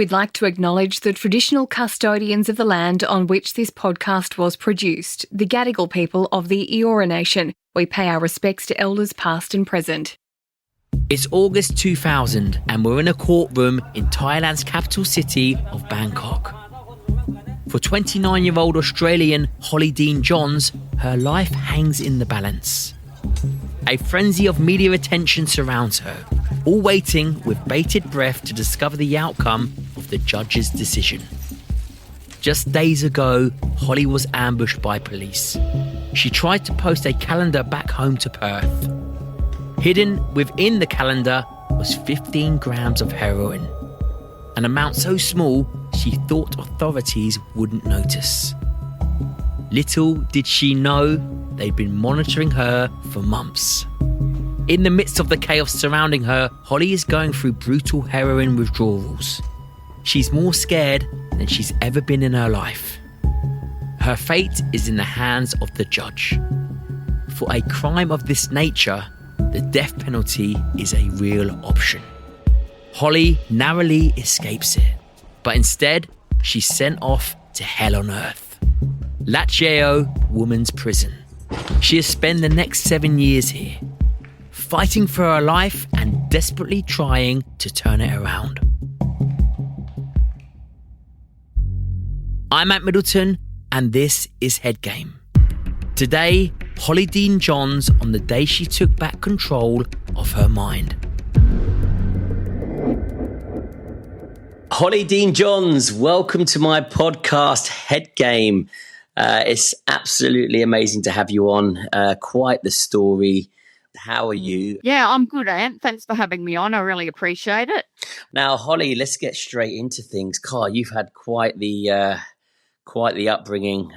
We'd like to acknowledge the traditional custodians of the land on which this podcast was produced, the Gadigal People of the Eora Nation. We pay our respects to elders past and present. It's August 2000 and we're in a courtroom in Thailand's capital city of Bangkok. For 29-year-old Australian Holly Deane-Johns, her life hangs in the balance. A frenzy of media attention surrounds her, all waiting with bated breath to discover the outcome of the judge's decision. Just days ago, Holly was ambushed by police. She tried to post a calendar back home to Perth. Hidden within the calendar was 15 grams of heroin, an amount so small she thought authorities wouldn't notice. Little did she know they'd been monitoring her for months. In the midst of the chaos surrounding her, Holly is going through brutal heroin withdrawals. She's more scared than she's ever been in her life. Her fate is in the hands of the judge. For a crime of this nature, the death penalty is a real option. Holly narrowly escapes it, but instead, she's sent off to hell on earth. Lacheo Women's Prison. She'll spend the next 7 years here, fighting for her life and desperately trying to turn it around. I'm at Middleton, and this is Headgame. Today, Holly Deane-Johns on the day she took back control of her mind. Holly Deane-Johns, welcome to my podcast, Headgame. It's absolutely amazing to have you on. Quite the story. How are you? Yeah, I'm good, Ant. Thanks for having me on. I really appreciate it. Now, Holly, let's get straight into things. Carl, you've had quite the upbringing,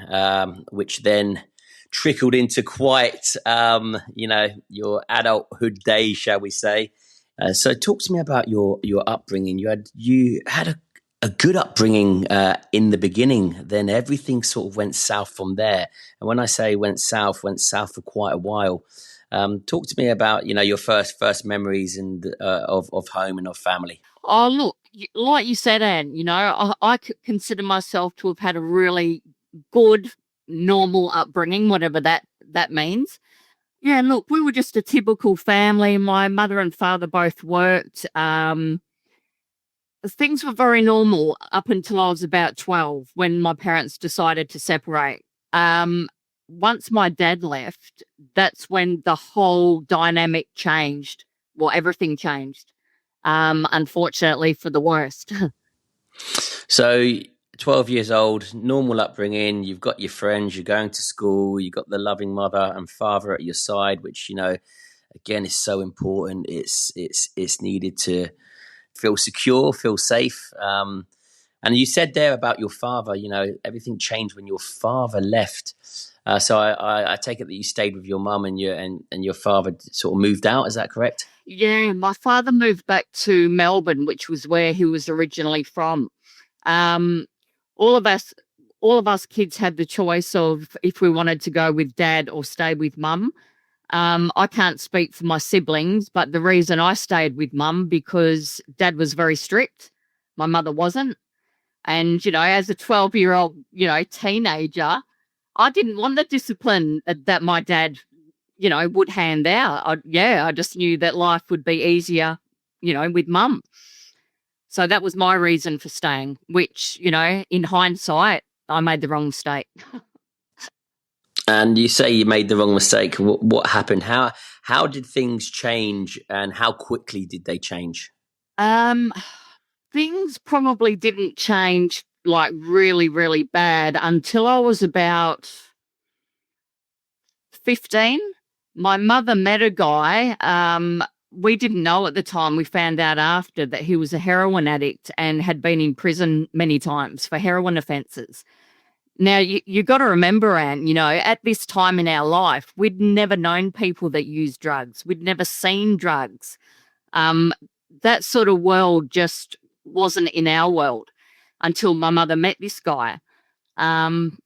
which then trickled into quite, your adulthood days, shall we say. So talk to me about your upbringing. You had a good upbringing in the beginning. Then everything sort of went south from there. And when I say went south for quite a while. Talk to me about, your first memories and of home and of family. Oh, look, like you said, Anne, I consider myself to have had a really good, normal upbringing, whatever that means. Yeah, look, we were just a typical family. My mother and father both worked. Things were very normal up until I was about 12 when my parents decided to separate. Once my dad left, that's when the whole dynamic changed. Well, everything changed, unfortunately for the worst. So 12 years old, normal upbringing, you've got your friends, you're going to school, you've got the loving mother and father at your side, which, again, is so important. It's needed to feel secure, feel safe. And you said there about your father, everything changed when your father left. So I take it that you stayed with your mum and your father sort of moved out. Is that correct? Yeah, my father moved back to Melbourne, which was where he was originally from. All of us kids had the choice of if we wanted to go with dad or stay with mum. I can't speak for my siblings, but the reason I stayed with mum because dad was very strict. My mother wasn't. And, as a 12-year-old, teenager, I didn't want the discipline that my dad, would hand out. I just knew that life would be easier, with mum. So that was my reason for staying, which, in hindsight, I made the wrong mistake. And you say you made the wrong mistake. What happened? How did things change and how quickly did they change? Things probably didn't change like really, really bad until I was about 15. My mother met a guy. We didn't know at the time. We found out after that he was a heroin addict and had been in prison many times for heroin offences. Now, you got to remember, Anne, at this time in our life, we'd never known people that used drugs. We'd never seen drugs. That sort of world just wasn't in our world until my mother met this guy. And,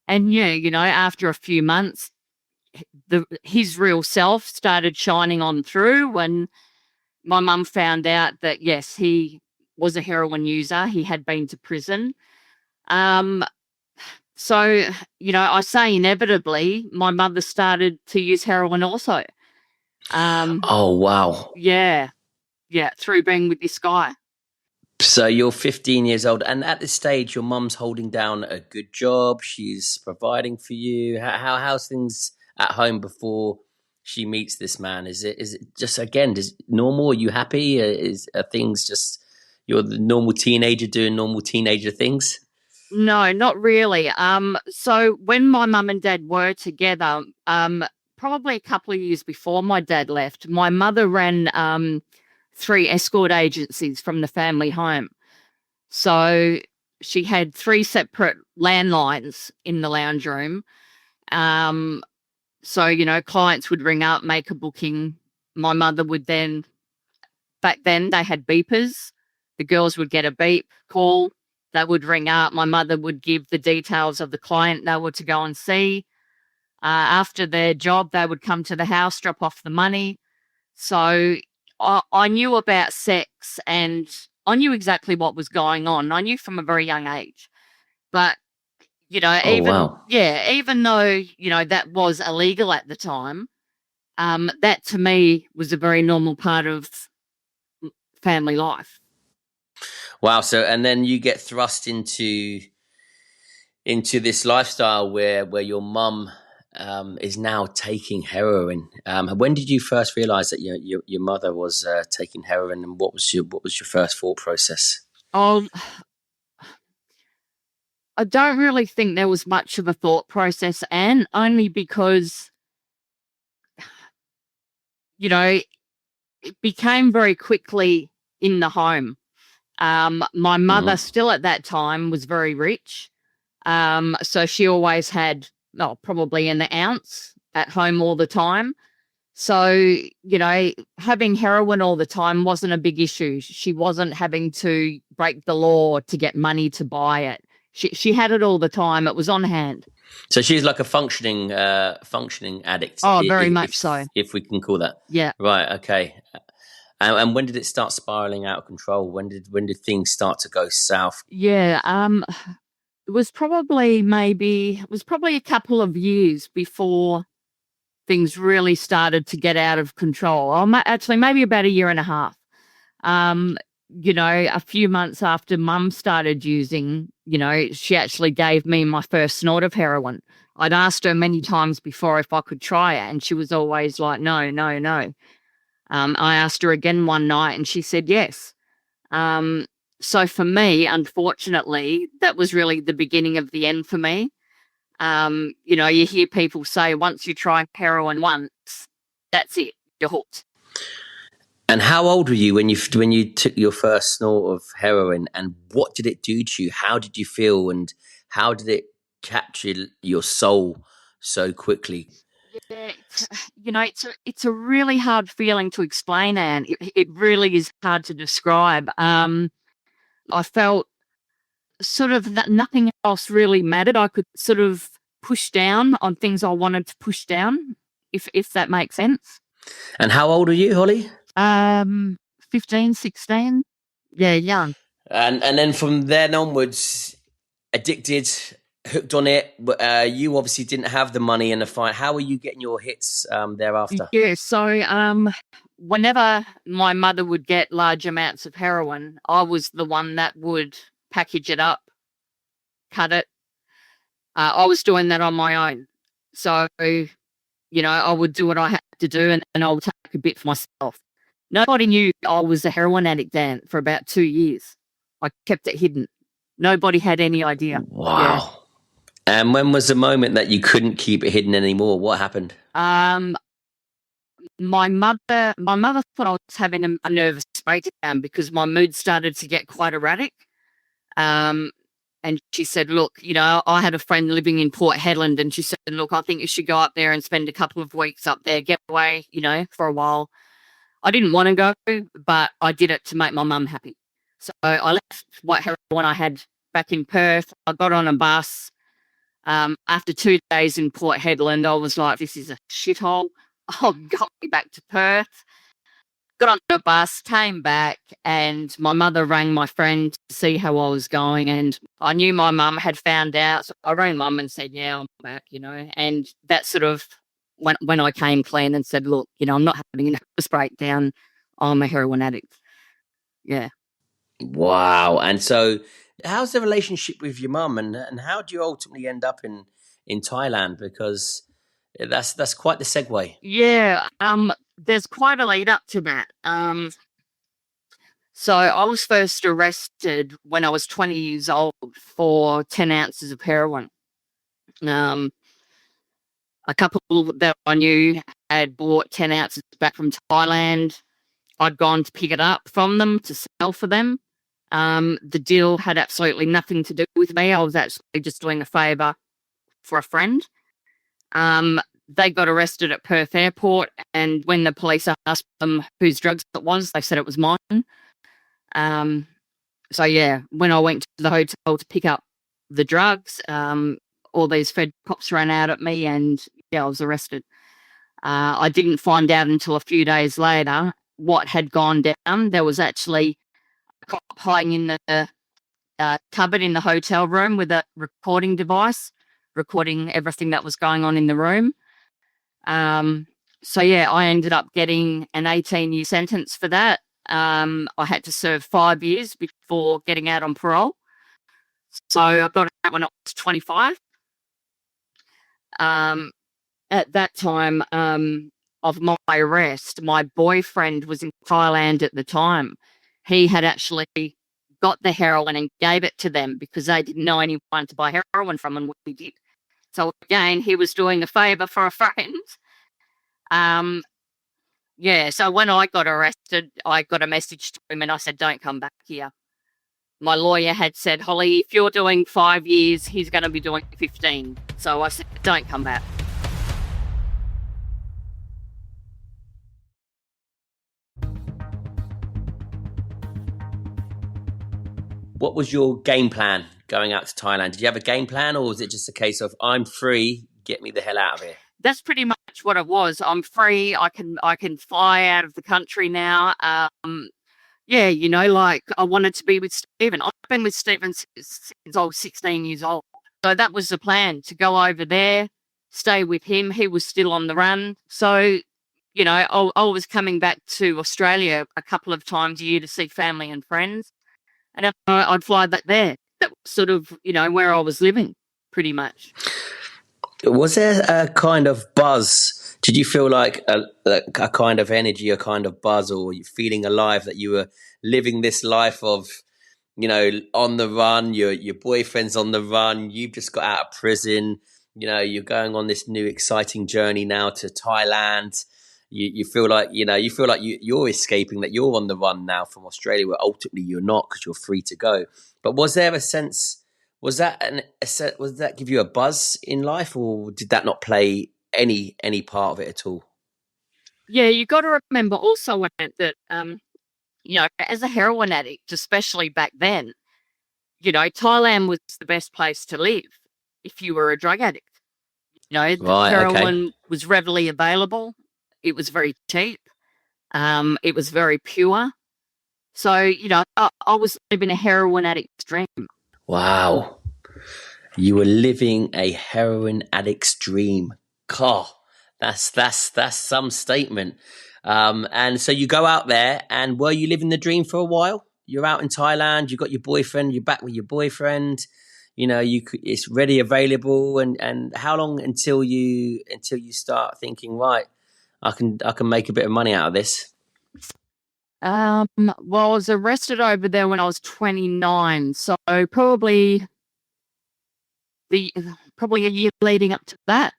after a few months, his real self started shining on through when my mum found out that, yes, he was a heroin user. He had been to prison. So, I say inevitably, my mother started to use heroin also. Oh, wow. Yeah, through being with this guy. So you're 15 years old, and at this stage, your mum's holding down a good job. She's providing for you. How's things at home before she meets this man? Is it just, again, normal? Are you happy? Are things just, you're the normal teenager doing normal teenager things? No, not really. So when my mum and dad were together, probably a couple of years before my dad left, my mother ran 3 escort agencies from the family home. So she had 3 separate landlines in the lounge room. So, clients would ring up, make a booking. My mother would then, back then they had beepers. The girls would get a beep call. They would ring up. My mother would give the details of the client they were to go and see. After their job, they would come to the house, drop off the money. So I knew about sex and I knew exactly what was going on. I knew from a very young age. But, even though, that was illegal at the time, that to me was a very normal part of family life. Wow. So, and then you get thrust into this lifestyle where your mum is now taking heroin. When did you first realize that your mother was taking heroin, and what was your first thought process? I don't really think there was much of a thought process, and only because, it became very quickly in the home. My mother still at that time was very rich. So she always had, probably an ounce at home all the time. So, having heroin all the time wasn't a big issue. She wasn't having to break the law to get money to buy it. She had it all the time. It was on hand. So she's like a functioning addict. Oh, very much so. If we can call that. Yeah. Right. Okay. And when did it start spiraling out of control? When did things start to go south? Yeah. It was probably a couple of years before things really started to get out of control. Actually, maybe about a year and a half. A few months after Mum started using, she actually gave me my first snort of heroin. I'd asked her many times before if I could try it, and she was always like, no, no, no. I asked her again one night, and she said yes. So for me, unfortunately, that was really the beginning of the end for me. You hear people say once you try heroin once, that's it, you're hooked. And how old were you when you took your first snort of heroin, and what did it do to you? How did you feel, and how did it capture your soul so quickly? Yeah, it's a really hard feeling to explain, Anne. It really is hard to describe. I felt sort of that nothing else really mattered. I could sort of push down on things I wanted to push down, if that makes sense. And how old are you, Holly? 15, 16. Yeah, young. And then from then onwards, addicted, hooked on it. You obviously didn't have the money in the fight. How were you getting your hits thereafter? Yeah, so whenever my mother would get large amounts of heroin, I was the one that would package it up, cut it. I was doing that on my own. So, I would do what I had to do, and I would take a bit for myself. Nobody knew I was a heroin addict then for about 2 years. I kept it hidden. Nobody had any idea. Wow. Yeah. And when was the moment that you couldn't keep it hidden anymore? What happened? My mother thought I was having a nervous breakdown because my mood started to get quite erratic. And she said, look, I had a friend living in Port Hedland, and she said, look, I think you should go up there and spend a couple of weeks up there, get away, for a while. I didn't want to go, but I did it to make my mum happy. So I left what heroin I had back in Perth. I got on a bus. After 2 days in Port Hedland, I was like, this is a shithole. I'll go back to Perth. got on a bus, came back, and my mother rang my friend to see how I was going. And I knew my mum had found out. So I rang mum and said, yeah, I'm back, And that sort of, when I came clean and said, look, I'm not having a nervous breakdown. I'm a heroin addict. Yeah. Wow. And so how's the relationship with your mum, and how do you ultimately end up in Thailand? Because that's quite the segue. Yeah. There's quite a lead up to that. So I was first arrested when I was 20 years old for 10 ounces of heroin. A couple that I knew had bought 10 ounces back from Thailand. I'd gone to pick it up from them to sell for them. The deal had absolutely nothing to do with me. I was actually just doing a favour for a friend. They got arrested at Perth Airport, and when the police asked them whose drugs it was, they said it was mine. So yeah, when I went to the hotel to pick up the drugs, all these Fed cops ran out at me, and yeah, I was arrested. I didn't find out until a few days later what had gone down. There was actually a cop hiding in the cupboard in the hotel room with a recording device, recording everything that was going on in the room. So yeah, I ended up getting an 18-year sentence for that. I had to serve 5 years before getting out on parole. So I got out when I was 25. At that time of my arrest, my boyfriend was in Thailand at the time. He had actually got the heroin and gave it to them because they didn't know anyone to buy heroin from, and we did. So again, he was doing a favour for a friend. Yeah, so when I got arrested, I got a message to him and I said, don't come back here. My lawyer had said, Holly, if you're doing 5 years, he's going to be doing 15. So I said, don't come back. What was your game plan going out to Thailand? Did you have a game plan, or was it just a case of I'm free, get me the hell out of here? That's pretty much what it was. I'm free. I can fly out of the country now. Yeah, like I wanted to be with Stephen. I've been with Stephen since I was 16 years old. So that was the plan, to go over there, stay with him. He was still on the run. So, I was coming back to Australia a couple of times a year to see family and friends. And I'd fly back there. That was sort of, where I was living, pretty much. Was there a kind of buzz? Did you feel like a kind of energy, a kind of buzz, or you feeling alive that you were living this life of, on the run, your boyfriend's on the run, you've just got out of prison, you're going on this new exciting journey now to Thailand. You feel like, you're escaping, that you're on the run now from Australia, where ultimately you're not because you're free to go. But was there a sense... Was that give you a buzz in life, or did that not play any part of it at all? Yeah, you got to remember also that as a heroin addict, especially back then, Thailand was the best place to live if you were a drug addict. The heroin was readily available. It was very cheap. It was very pure. So I was living a heroin addict's dream. Wow. You were living a heroin addict's dream. God, that's some statement. And so you go out there, and were you living the dream for a while? You're out in Thailand, you got your boyfriend, you're back with your boyfriend, it's ready, available, and how long until you start thinking, right, I can make a bit of money out of this? Well, I was arrested over there when I was 29, so probably a year leading up to that.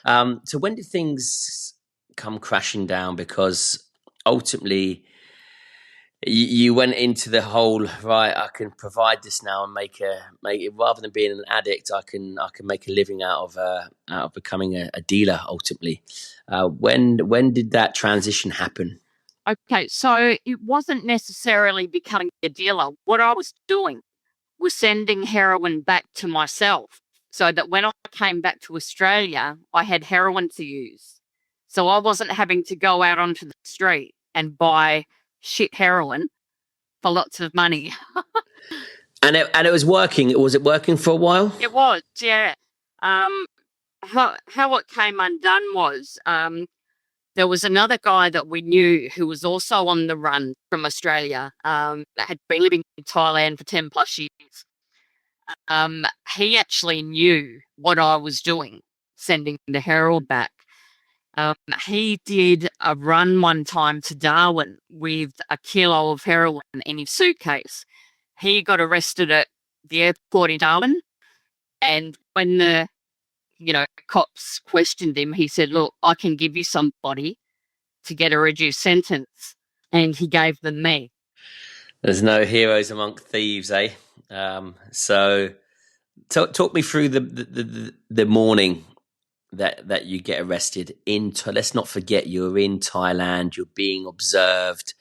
So when did things come crashing down? Because ultimately, you went into the whole, right, I can provide this now and make it, rather than being an addict, I can make a living out of becoming a dealer ultimately. When did that transition happen? Okay, so it wasn't necessarily becoming a dealer. What I was doing was sending heroin back to myself, so that when I came back to Australia, I had heroin to use. So I wasn't having to go out onto the street and buy shit heroin for lots of money. And it was working. Was it working for a while? It was, yeah. How it came undone was there was another guy that we knew who was also on the run from Australia, that had been living in Thailand for 10 plus years. He actually knew what I was doing, sending the heroin back. He did a run one time to Darwin with a kilo of heroin in his suitcase. He got arrested at the airport in Darwin, and when the cops questioned him, he said, "Look, I can give you somebody to get a reduced sentence," and he gave them me. There's no heroes amongst thieves, eh? So talk me through the morning that you get arrested let's not forget you're in Thailand, you're being observed.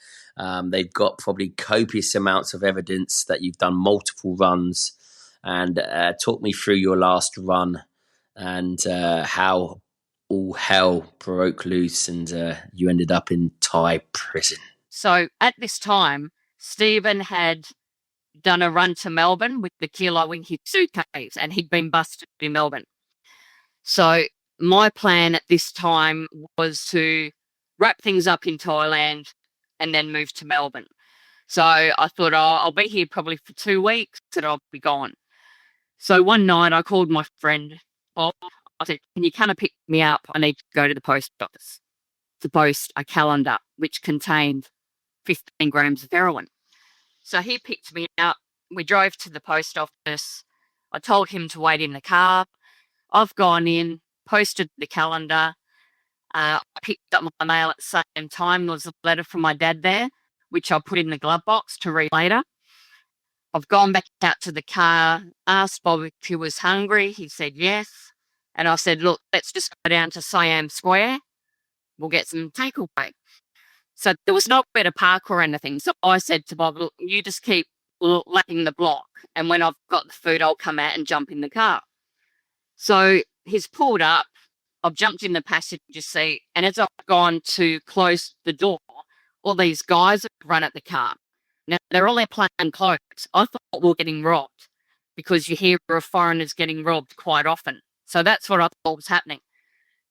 They've got probably copious amounts of evidence that you've done multiple runs. And talk me through your last run and how all hell broke loose and you ended up in Thai prison. So at this time, Stephen had done a run to Melbourne with the kilo in his suitcase, and he'd been busted in Melbourne. So my plan at this time was to wrap things up in Thailand and then move to Melbourne. So I thought, I'll be here probably for 2 weeks and I'll be gone. So one night I called my friend Bob. I said, "Can you come and pick me up? I need to go to the post office to post a calendar which contained 15 grams of heroin." So he picked me up. We drove to the post office. I told him to wait in the car. I've gone in, posted the calendar. I picked up my mail at the same time. There was a letter from my dad there, which I put in the glove box to read later. I've gone back out to the car, asked Bob if he was hungry. He said yes. And I said, "Look, let's just go down to Siam Square. We'll get some takeaway." So there was nowhere to park or anything. So I said to Bob, "Look, you just keep lapping the block. And when I've got the food, I'll come out and jump in the car." So he's pulled up. I've jumped in the passenger seat. And as I've gone to close the door, all these guys have run at the car. Now, they're all their plain clothes. I thought we were getting robbed because you hear of foreigners getting robbed quite often. So that's what I thought was happening.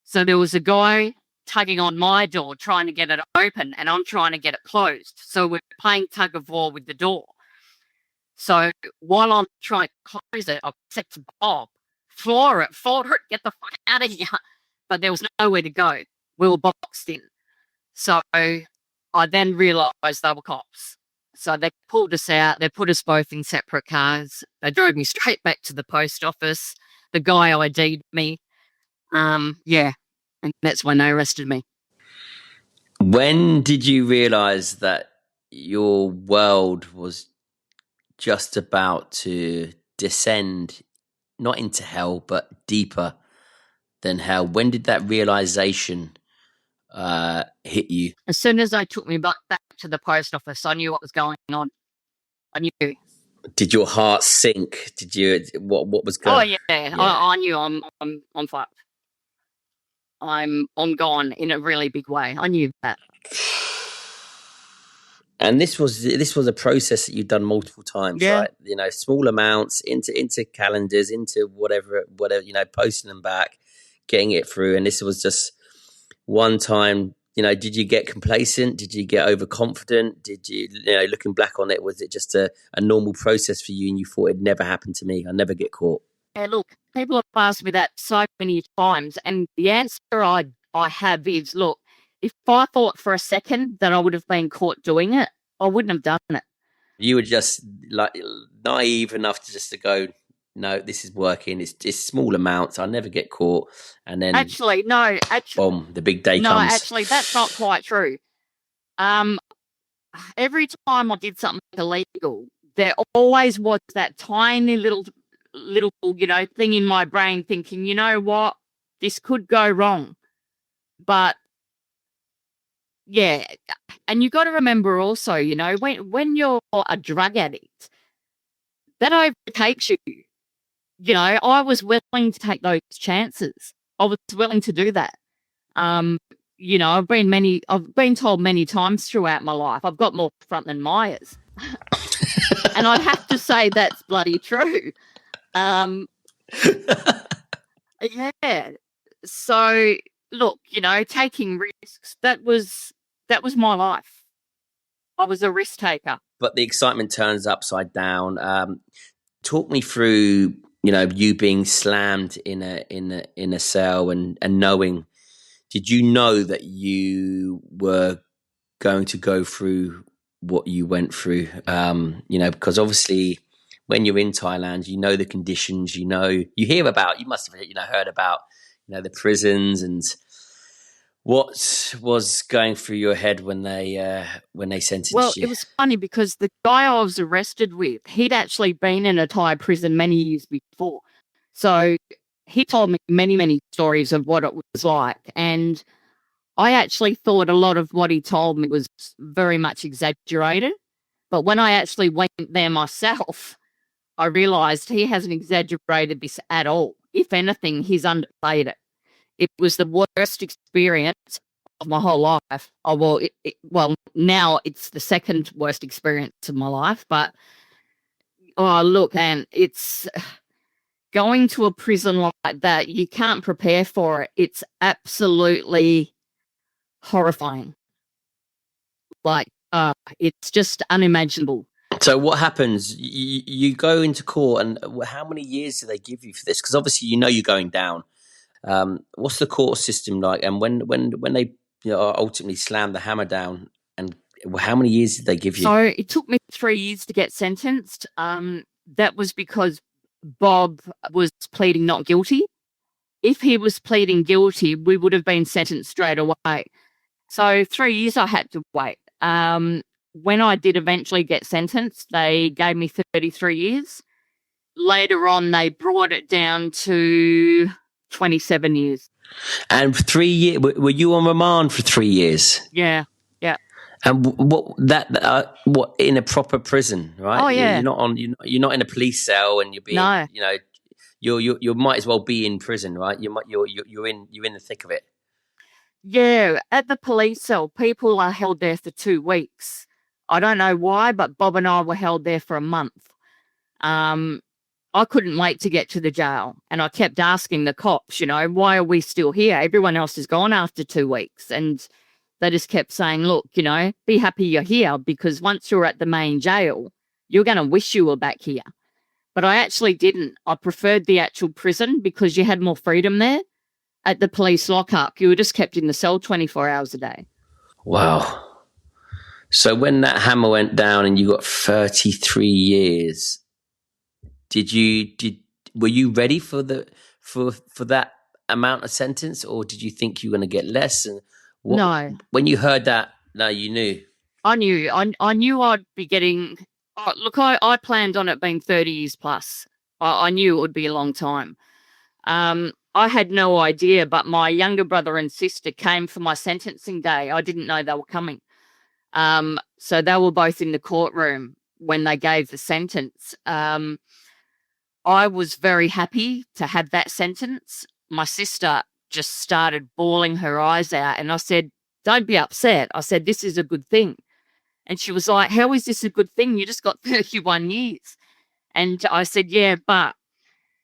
So there was a guy tugging on my door, trying to get it open, and I'm trying to get it closed. So we're playing tug of war with the door. So while I'm trying to close it, I said to Bob, floor it, get the fuck out of here." But there was nowhere to go. We were boxed in. So I then realised they were cops. So they pulled us out. They put us both in separate cars. They drove me straight back to the post office. The guy ID'd me. Yeah. And that's when they arrested me. When did you realise that your world was just about to descend, not into hell, but deeper than hell? When did that realisation hit you? As soon as they took me back to the post office, I knew what was going on. I knew. Did your heart sink? Did you? What was going? Oh yeah. I knew I'm fucked. I'm gone in a really big way. I knew that. And this was a process that you've done multiple times, Yeah. right? You know, small amounts into calendars, into whatever, posting them back, getting it through. And this was just one time. You know, did you get complacent? Did you get overconfident? Did you, looking back on it, was it just a normal process for you and you thought it'd never happen to me? I'll never get caught? Yeah, look, people have asked me that so many times, and the answer I have is, look, if I thought for a second that I would have been caught doing it, I wouldn't have done it. You were just like naive enough to go, no, this is working. It's small amounts. I'll never get caught. And then boom, the big day comes. No, actually, that's not quite true. Every time I did something illegal, there always was that tiny little thing in my brain thinking, you know what, this could go wrong. But yeah, and you got to remember also, when you're a drug addict, that overtakes you. I was willing to take those chances. I was willing to do that. I've been told many times throughout my life, I've got more front than Myers. And I'd have to say that's bloody true. Yeah. So look, taking risks, that was my life. I was a risk taker. But the excitement turns upside down. Talk me through, you being slammed in a cell and knowing. Did you know that you were going to go through what you went through? Because obviously, when you're in Thailand, the conditions. You hear about. You must have heard about the prisons and what was going through your head when they sentenced you. Well, it was funny because the guy I was arrested with, he'd actually been in a Thai prison many years before. So he told me many, many stories of what it was like. And I actually thought a lot of what he told me was very much exaggerated. But when I actually went there myself, I realised he hasn't exaggerated this at all. If anything, he's underplayed it. It was the worst experience of my whole life. Well, now it's the second worst experience of my life. But, look, and it's going to a prison like that, you can't prepare for it. It's absolutely horrifying. It's just unimaginable. So what happens? You go into court, and how many years do they give you for this? Because obviously you're going down. What's the court system like? And when they ultimately slam the hammer down, and how many years did they give you? So it took me 3 years to get sentenced. That was because Bob was pleading not guilty. If he was pleading guilty, we would have been sentenced straight away. So 3 years I had to wait. When I did eventually get sentenced, they gave me 33 years. Later on, they brought it down to 27 years. And 3 years, were you on remand for 3 years? Yeah. And what in a proper prison, right? Oh yeah. You're not in a police cell, and you're being, No. you might as well be in prison, right? You're in the thick of it. Yeah, at the police cell, people are held there for 2 weeks. I don't know why, but Bob and I were held there for a month. I couldn't wait to get to the jail, and I kept asking the cops, why are we still here? Everyone else is gone after 2 weeks. And they just kept saying, look, be happy you're here, because once you're at the main jail, you're going to wish you were back here. But I actually didn't. I preferred the actual prison because you had more freedom there. At the police lockup, you were just kept in the cell 24 hours a day. Wow. So when that hammer went down and you got 33 years, were you ready for that amount of sentence, or did you think you were going to get less? And no. When you heard that, no, you knew. I knew. I knew I'd be getting. Look, I planned on it being 30 years plus. I knew it would be a long time. I had no idea, but my younger brother and sister came for my sentencing day. I didn't know they were coming. So they were both in the courtroom when they gave the sentence. I was very happy to have that sentence. My sister just started bawling her eyes out, and I said, don't be upset. I said, this is a good thing. And she was like, how is this a good thing? You just got 31 years. And I said, yeah, but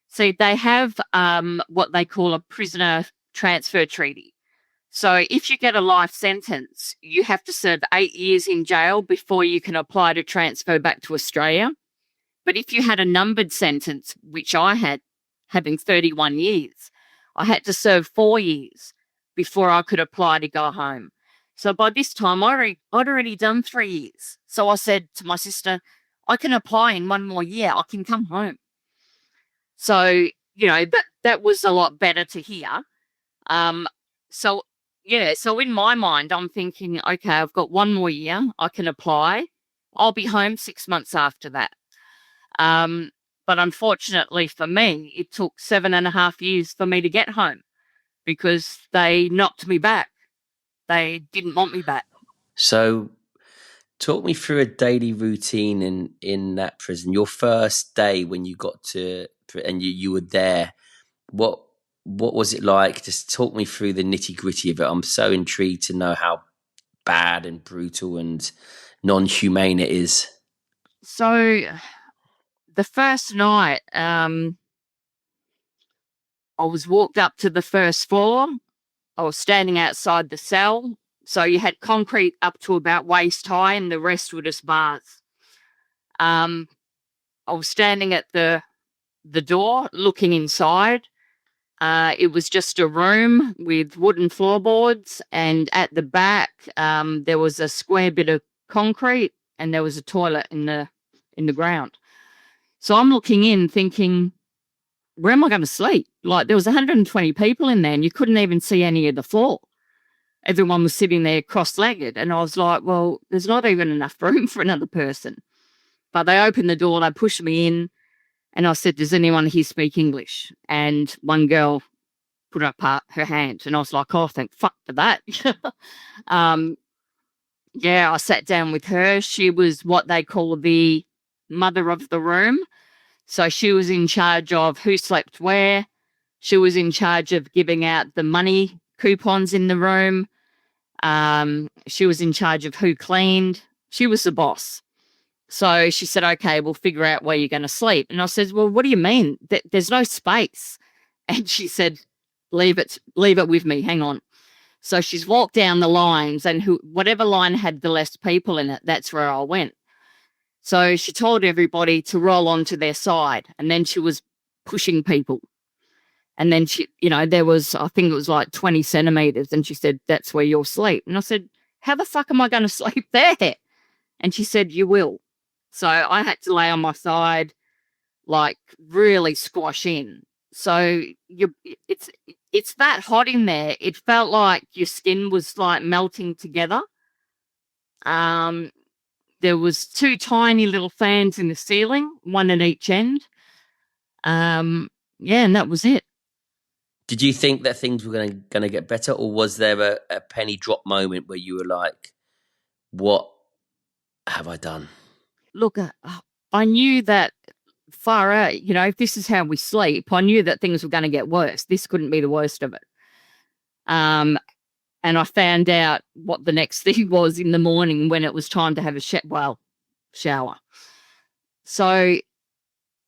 see, they have what they call a prisoner transfer treaty. So if you get a life sentence, you have to serve 8 years in jail before you can apply to transfer back to Australia. But if you had a numbered sentence, which I had, having 31 years, I had to serve 4 years before I could apply to go home. So by this time, I'd already done 3 years. So I said to my sister, I can apply in 1 more year. I can come home. So, that was a lot better to hear. So in my mind, I'm thinking, okay, I've got 1 more year. I can apply. I'll be home 6 months after that. But unfortunately for me, it took 7.5 years for me to get home because they knocked me back. They didn't want me back. So talk me through a daily routine in that prison. Your first day when you got to, and you were there, what what was it like? Just talk me through the nitty gritty of it. I'm so intrigued to know how bad and brutal and non-humane it is. So the first night, I was walked up to the first floor. I was standing outside the cell. So you had concrete up to about waist high and the rest were just bars. I was standing at the door looking inside. It was just a room with wooden floorboards, and at the back there was a square bit of concrete and there was a toilet in the ground. So I'm looking in thinking, where am I going to sleep? Like, there was 120 people in there and you couldn't even see any of the floor. Everyone was sitting there cross-legged, and I was like, well, there's not even enough room for another person. But they opened the door, they pushed me in, and I said, does anyone here speak English? And one girl put up her hand, and I was like, oh, thank fuck for that. Yeah, I sat down with her. She was what they call the mother of the room. So she was in charge of who slept where. She was in charge of giving out the money coupons in the room. She was in charge of who cleaned. She was the boss. So she said, okay, we'll figure out where you're going to sleep. And I said, well, what do you mean? There's no space. And she said, leave it with me. Hang on. So she's walked down the lines, and whatever line had the less people in it, that's where I went. So she told everybody to roll onto their side, and then she was pushing people. And then she, there was, I think it was like 20 centimeters, and she said, that's where you'll sleep. And I said, how the fuck am I going to sleep there? And she said, you will. So I had to lay on my side, like really squash in. So it's that hot in there. It felt like your skin was like melting together. There was 2 tiny little fans in the ceiling, one at each end. And that was it. Did you think that things were going to get better, or was there a penny drop moment where you were like, what have I done? Look, I knew that far out, if this is how we sleep, I knew that things were going to get worse. This couldn't be the worst of it. And I found out what the next thing was in the morning when it was time to have a shower. So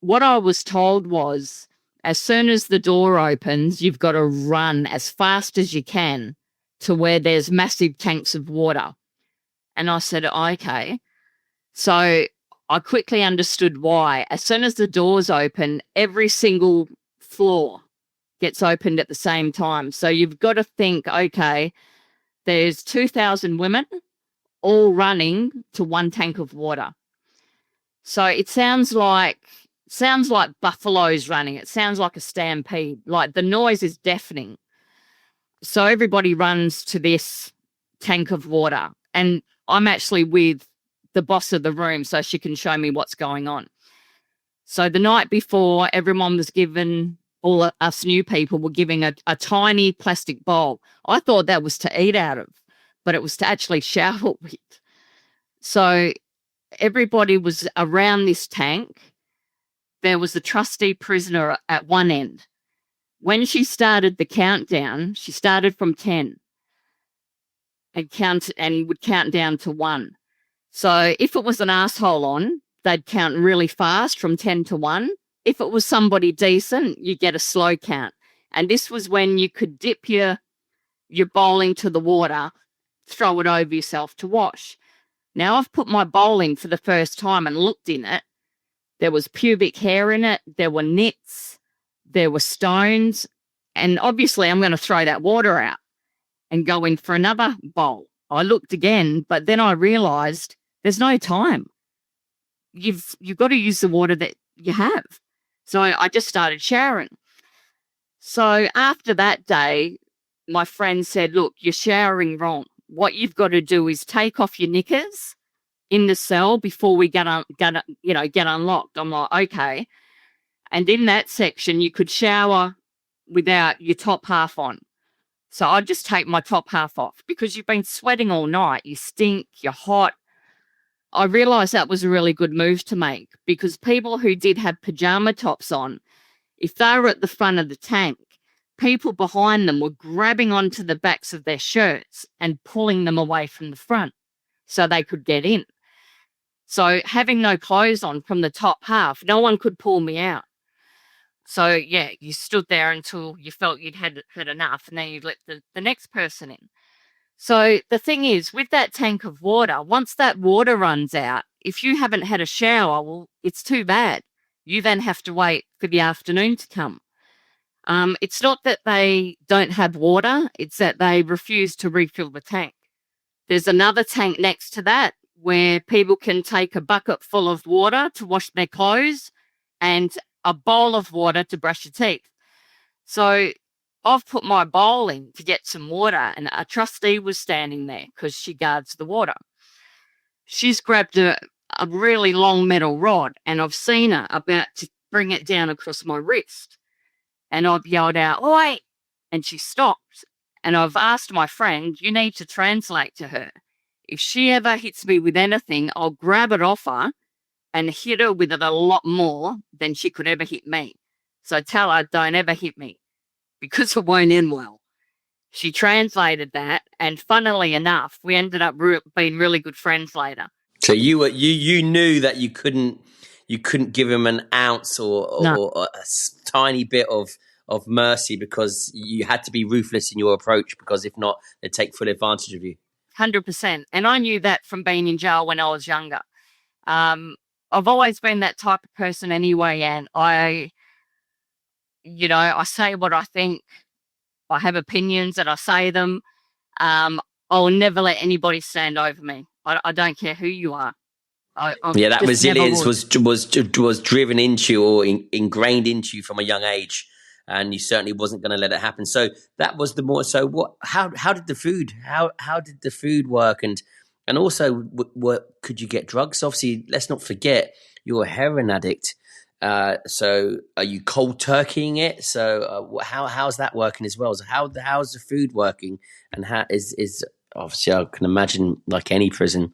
what I was told was, as soon as the door opens, you've got to run as fast as you can to where there's massive tanks of water. And I said, okay. So I quickly understood why. As soon as the doors open, every single floor gets opened at the same time. So you've got to think, okay, there's 2,000 women all running to one tank of water. So it sounds like buffaloes running. It sounds like a stampede. Like, the noise is deafening. So everybody runs to this tank of water. And I'm actually with the boss of the room so she can show me what's going on. So the night before, everyone was given, all us new people were giving a tiny plastic bowl. I thought that was to eat out of, but it was to actually shower with. So everybody was around this tank. There was the trustee prisoner at one end. When she started the countdown, she started from 10 and would count down to 1. So if it was an asshole on, they'd count really fast from 10 to 1. If it was somebody decent, you get a slow count. And this was when you could dip your bowl into the water, throw it over yourself to wash. Now I've put my bowl in for the first time and looked in it. There was pubic hair in it. There were nits. There were stones. And obviously I'm going to throw that water out and go in for another bowl. I looked again, but then I realised there's no time. You've got to use the water that you have. So I just started showering. So after that day, my friend said, look, you're showering wrong. What you've got to do is take off your knickers in the cell before we get unlocked. I'm like, okay. And in that section, you could shower without your top half on. So I'd just take my top half off because you've been sweating all night. You stink, you're hot. I realised that was a really good move to make because people who did have pajama tops on, if they were at the front of the tank, people behind them were grabbing onto the backs of their shirts and pulling them away from the front so they could get in. So having no clothes on from the top half, no one could pull me out. So, yeah, you stood there until you felt you'd had enough, and then you let the next person in. So the thing is, with that tank of water, once that water runs out, if you haven't had a shower, well, it's too bad. You then have to wait for the afternoon to come. It's not that they don't have water, it's that they refuse to refill the tank. There's another tank next to that where people can take a bucket full of water to wash their clothes and a bowl of water to brush your teeth. So I've put my bowl in to get some water, and a trustee was standing there because she guards the water. She's grabbed a really long metal rod, and I've seen her about to bring it down across my wrist. And I've yelled out, "Oi!" And she stopped. And I've asked my friend, you need to translate to her. If she ever hits me with anything, I'll grab it off her and hit her with it a lot more than she could ever hit me. So tell her, don't ever hit me, because it won't end well. She translated that, and funnily enough, we ended up being really good friends later. So you knew that you couldn't give him an ounce or a tiny bit of mercy, because you had to be ruthless in your approach, because if not, they'd take full advantage of you. 100%. And I knew that from being in jail when I was younger. I've always been that type of person anyway, and I say what I think. I have opinions and I say them. I'll never let anybody stand over me. I don't care who you are. That resilience was driven into you, or ingrained into you from a young age, and you certainly wasn't going to let it happen. So that was the more. So what? How did the food work, and also what could you get drugs? Obviously, let's not forget you're a heroin addict. So are you cold turkeying it? So how's that working as well? So how's the food working, and how is obviously, I can imagine, like any prison,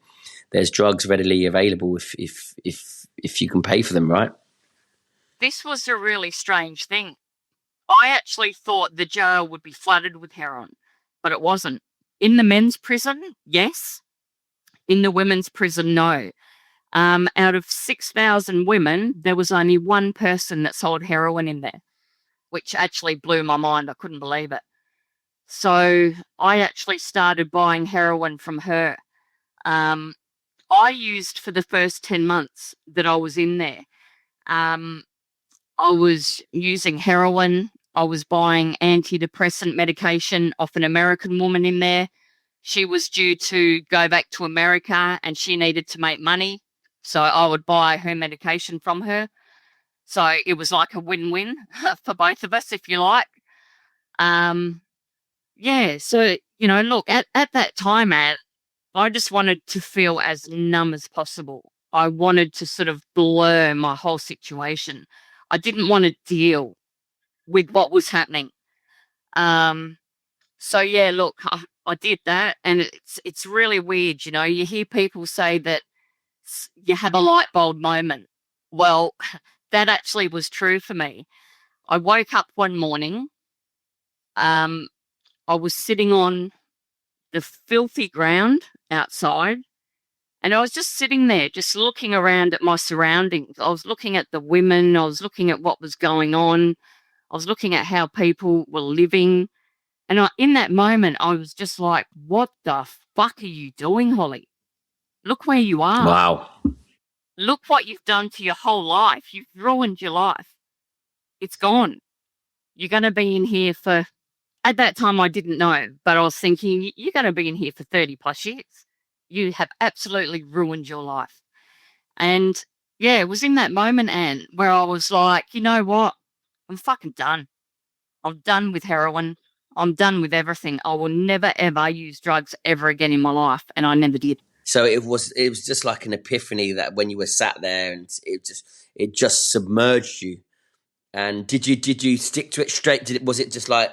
there's drugs readily available if you can pay for them, right? This was a really strange thing. I actually thought the jail would be flooded with heroin, but it wasn't. In the men's prison, yes. In the women's prison, no. Out of 6,000 women, there was only one person that sold heroin in there, which actually blew my mind. I couldn't believe it. So I actually started buying heroin from her. I used for the first 10 months that I was in there. I was using heroin. I was buying antidepressant medication off an American woman in there. She was due to go back to America and she needed to make money. So I would buy her medication from her. So it was like a win-win for both of us, if you like. So, look, at that time, I just wanted to feel as numb as possible. I wanted to sort of blur my whole situation. I didn't want to deal with what was happening. Look, I did that, and it's really weird, you hear people say that you have a light bulb moment. Well, that actually was true for me. I woke up one morning, I was sitting on the filthy ground outside, and I was just sitting there, just looking around at my surroundings. I was looking at the women, I was looking at what was going on, I was looking at how people were living, and in that moment, I was just like, what the fuck are you doing, Holly? Look where you are. Wow. Look what you've done to your whole life. You've ruined your life. It's gone. You're going to be in here for, at that time I didn't know, but I was thinking, you're going to be in here for 30 plus years. You have absolutely ruined your life. And yeah, it was in that moment, Anne, where I was like, you know what? I'm fucking done. I'm done with heroin. I'm done with everything. I will never, ever use drugs ever again in my life. And I never did. So it was just like an epiphany that when you were sat there, and it just submerged you. And did you stick to it straight? Was it just like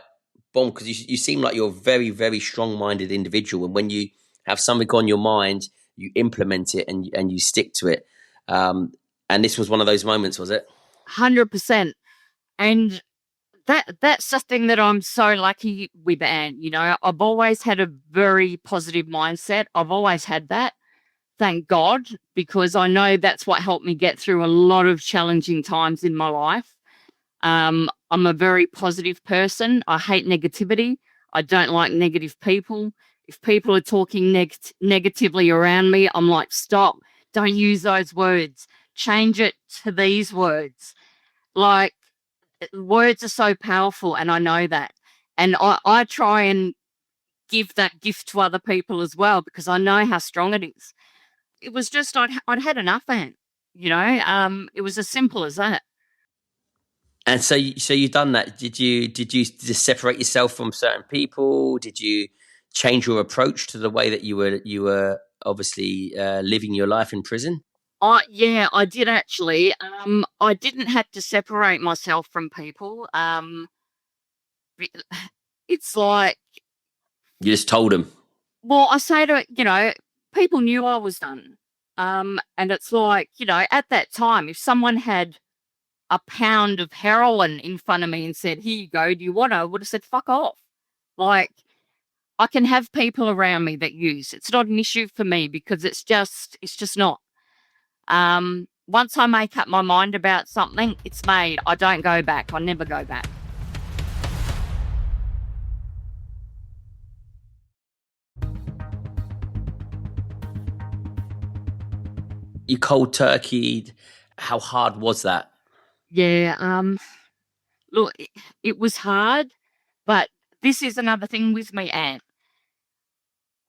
boom? Because you seem like you're a very, very strong-minded individual, and when you have something on your mind, you implement it and you stick to it. And this was one of those moments, was it? 100%. And that's the thing that I'm so lucky with, Anne. You know, I've always had a very positive mindset. I've always had that. Thank God, because I know that's what helped me get through a lot of challenging times in my life. I'm a very positive person. I hate negativity. I don't like negative people. If people are talking negatively around me, I'm like, stop. Don't use those words. Change it to these words. Like, words are so powerful, and I know that. And I try and give that gift to other people as well, because I know how strong it is. It was just I'd had enough, Anne. You know, it was as simple as that. And so you've done that. Did you just separate yourself from certain people? Did you change your approach to the way that you were obviously living your life in prison? Yeah, I did actually. I didn't have to separate myself from people. It's like, You just told them. well, I say to, you know, people knew I was done. And it's like, you know, at that time, if someone had a pound of heroin in front of me and said, here you go, do you want it? I would have said, fuck off. Like, I can have people around me that use. It's not an issue for me, because it's just not. Once I make up my mind about something, it's made. I don't go back. I never go back. You cold turkeyed. How hard was that? Yeah. Look, it was hard, but this is another thing with me, Anne.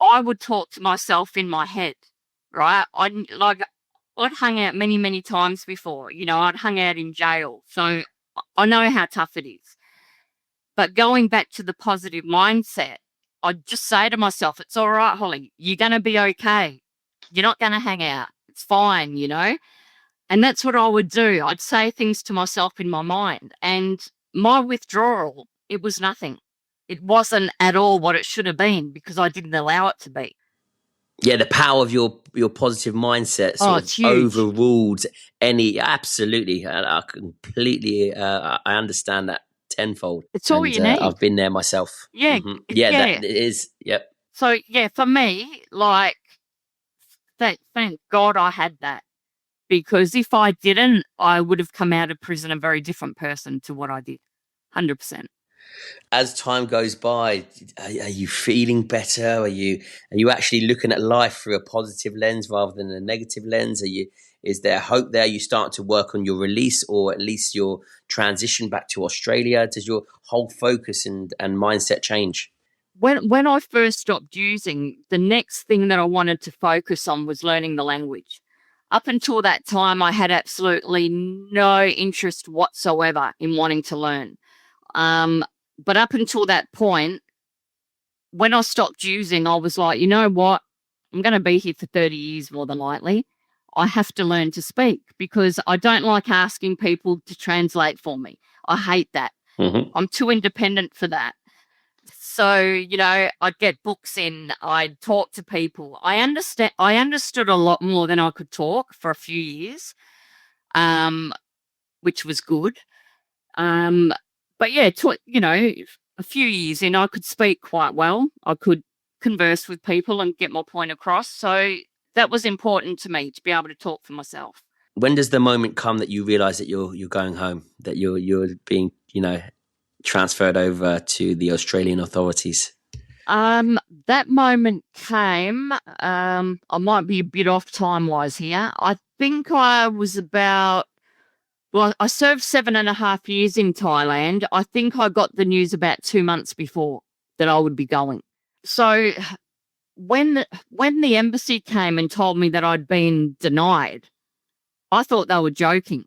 I would talk to myself in my head, right? I'd hung out many, many times before. You know, I'd hung out in jail, so I know how tough it is. But going back to the positive mindset, I'd just say to myself, it's all right, Holly. You're going to be okay. You're not going to hang out. It's fine, you know? And that's what I would do. I'd say things to myself in my mind. And my withdrawal, it was nothing. It wasn't at all what it should have been, because I didn't allow it to be. Yeah, the power of your positive mindset sort of overruled any. Absolutely, I completely. I understand that tenfold. It's all you need. I've been there myself. Yeah, yeah, that it is. Yep. So yeah, for me, like, thank God I had that, because if I didn't, I would have come out of prison a very different person to what I did. 100%. As time goes by, are you feeling better? Are you actually looking at life through a positive lens rather than a negative lens? Is there hope there? You start to work on your release, or at least your transition back to Australia? Does your whole focus and mindset change? When I first stopped using, the next thing that I wanted to focus on was learning the language. Up until that time, I had absolutely no interest whatsoever in wanting to learn. But up until that point, when I stopped using, I was like, you know what? I'm going to be here for 30 years more than likely. I have to learn to speak, because I don't like asking people to translate for me. I hate that. Mm-hmm. I'm too independent for that. So, you know, I'd get books in, I'd talk to people. I understood a lot more than I could talk for a few years, which was good. But yeah, you know, a few years in, I could speak quite well. I could converse with people and get my point across. So that was important to me, to be able to talk for myself. When does the moment come that you realise that you're going home, that you're being, you know, transferred over to the Australian authorities? That moment came. I might be a bit off time-wise here. I think I was about. Well, I served 7.5 years in Thailand. I think I got the news about 2 months before that I would be going. So when the embassy came and told me that I'd been denied, I thought they were joking.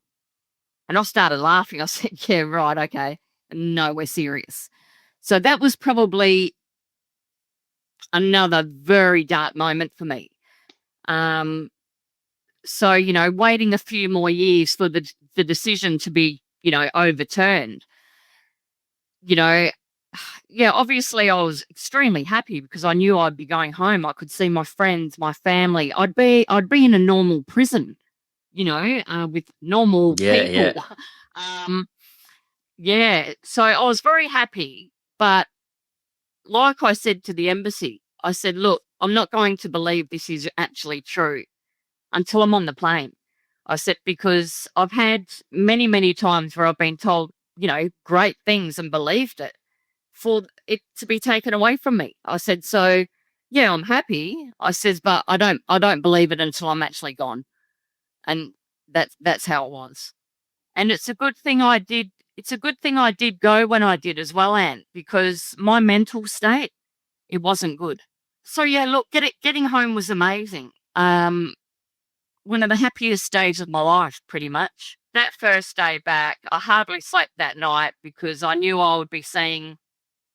And I started laughing. I said, yeah, right, okay. No, we're serious. So that was probably another very dark moment for me. So, you know, waiting a few more years for the decision to be, you know, overturned, you know, yeah, obviously I was extremely happy, because I knew I'd be going home. I could see my friends, my family. I'd be in a normal prison, you know, with normal people. Yeah. Yeah. So I was very happy. But like I said to the embassy, I said, look, I'm not going to believe this is actually true until I'm on the plane. I said, because I've had many, many times where I've been told, great things and believed it for it to be taken away from me. I said, so yeah, I'm happy. I says, but I don't believe it until I'm actually gone. And that's how it was. And it's a good thing I did. It's a good thing I did go when I did as well, Anne, because my mental state, it wasn't good. So yeah, look, getting home was amazing. One of the happiest days of my life, pretty much. That first day back, I hardly slept that night because I knew I would be seeing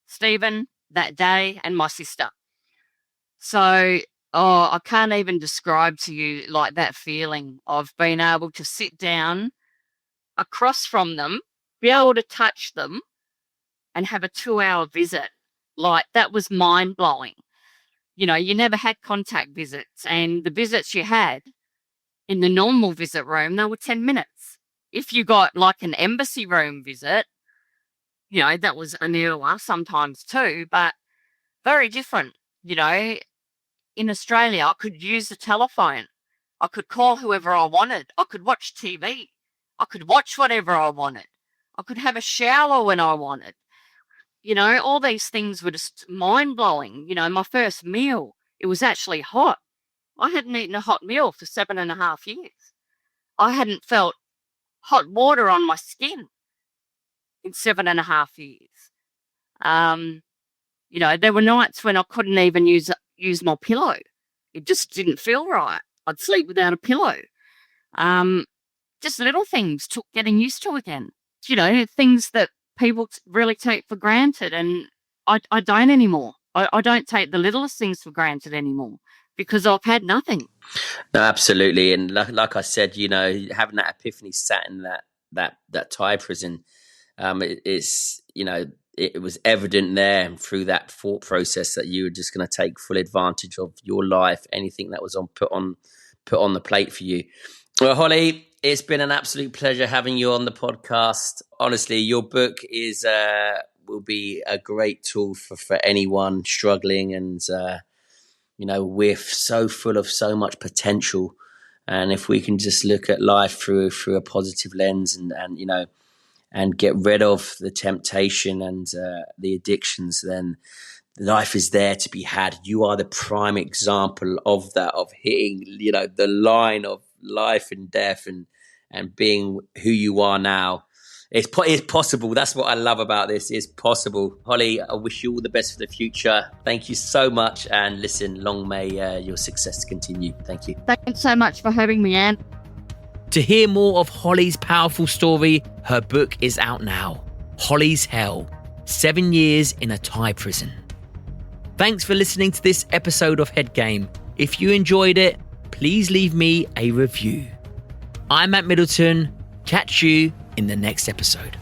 Stephen that day and my sister. So, I can't even describe to you like that feeling of being able to sit down across from them, be able to touch them and have a 2-hour visit. Like, that was mind-blowing. You never had contact visits, and the visits you had in the normal visit room, they were 10 minutes. If you got like an embassy room visit, that was an hour sometimes too, but very different. In Australia, I could use the telephone. I could call whoever I wanted. I could watch TV. I could watch whatever I wanted. I could have a shower when I wanted. All these things were just mind-blowing. My first meal, it was actually hot. I hadn't eaten a hot meal for 7.5 years. I hadn't felt hot water on my skin in 7.5 years. There were nights when I couldn't even use my pillow. It just didn't feel right. I'd sleep without a pillow. Just little things took getting used to again. Things that people really take for granted, and I don't anymore. I don't take the littlest things for granted anymore because I've had nothing. No, absolutely. And like I said, having that epiphany sat in that Thai prison, it was evident there through that thought process that you were just going to take full advantage of your life, anything that was put on the plate for you. Well, Holly, it's been an absolute pleasure having you on the podcast. Honestly, your book will be a great tool for anyone struggling and, with so full of so much potential. And if we can just look at life through a positive lens and get rid of the temptation and the addictions, then life is there to be had. You are the prime example of that, of hitting, the line of life and death and being who you are now. It's possible. That's what I love about this. It's possible. Holly, I wish you all the best for the future. Thank you so much. And listen, long may your success continue. Thank you. Thanks so much for having me, Anne. To hear more of Holly's powerful story, her book is out now. Holly's Hell, 7 years in a Thai prison. Thanks for listening to this episode of Head Game. If you enjoyed it, please leave me a review. I'm Matt Middleton. Catch you in the next episode.